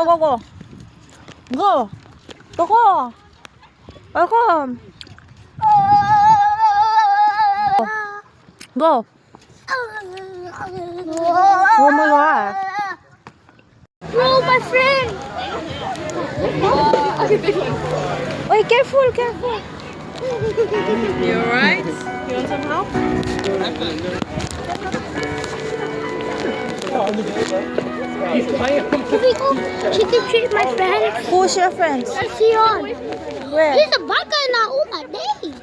go, go. Go. Coco. Welcome. Go. Oh my God. No, my friend. Wait, careful, careful. You alright? You want some help? Can we go chicken treat my friends? Who's your friends? Sion. Where? He's a bad guy now. Oh my day.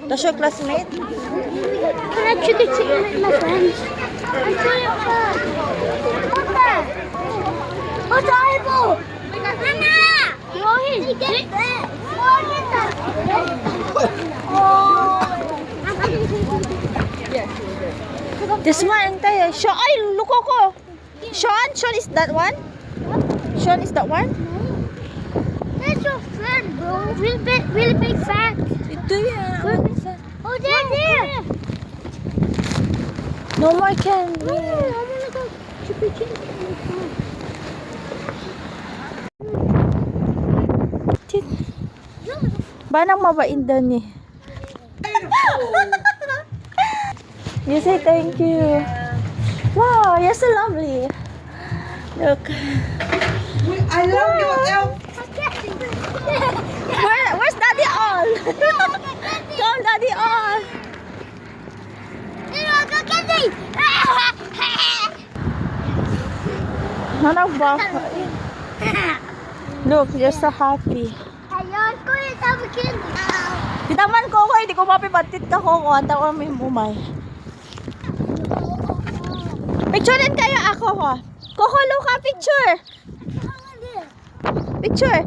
That's your classmate? Can I chicken treat my friends? I'm trying to What's that? What's the eyeball? Anna! Rohit, get that. This one, tayo. Sean, ay, look ako. Sean is that one? Sean is that one? That's your friend, bro. Really big fat. Ito yan. Oh, there. No more candy. I wanna go chicken treat my friends. Banang mabain daw ni. You say thank you. Wow, you're so lovely. Look. I love you, Elf. Where's Daddy All? Come, Daddy All. Ano ba? Look, you're so happy. Ayun, kuya, sabi candy. Kita man ko, hindi ko mapibatit ka ko. Anta ko may umay. Picture din kayo ako ko. Coco, Luca, picture. Picture.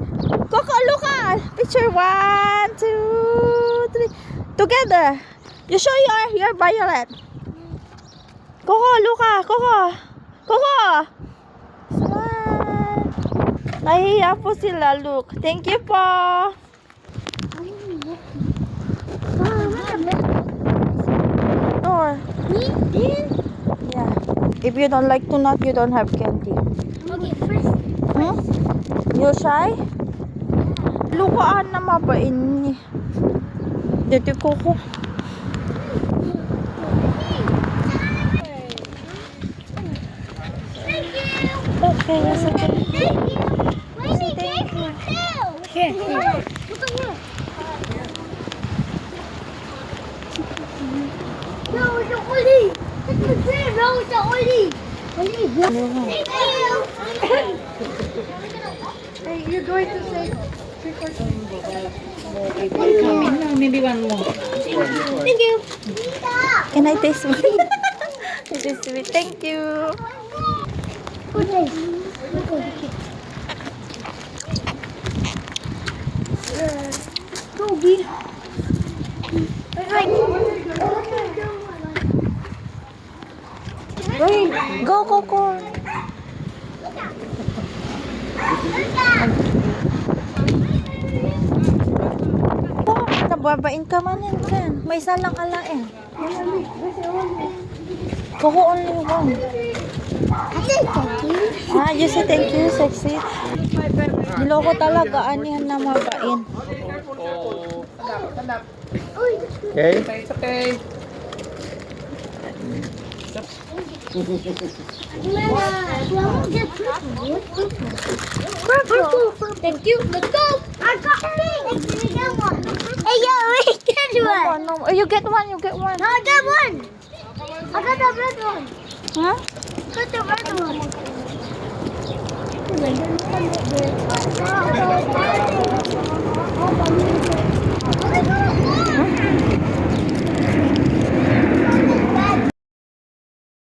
Coco, Luca. Picture. 1, 2, 3. Together. You show your violet. Coco, Luca. Coco. Coco. Smile. Nahihiya po sila. Look. Thank you po. Or. Yeah. If you don't like to nut, you don't have candy. Okay, first. Hmm? You shy? Lukaan na mabain ni. Dito ko. Thank you. Okay, yes, okay. Thank you. Wait, thank you too. Here. Look at here. No, it's a Oli. It's my friend. No, it's a Oli. Oli. Thank you. Hey, you're going to say trick or treat. Coming now, maybe one more. Thank you. Can I taste one? It is sweet. Thank you. Good day. Toby. Wait, go, Coco. Oh, nababain ka man yan dyan. May isa lang alain. Coco, only one. Ah, you say thank you, sexy. Niloko talaga, anihan na mabain. Okay. It's okay. Thank you. Let's go. I got pink. Hey, yo, wait, get one. No, no. You get one, you get one. No, I got one. I got the red one. Huh? I got the red one.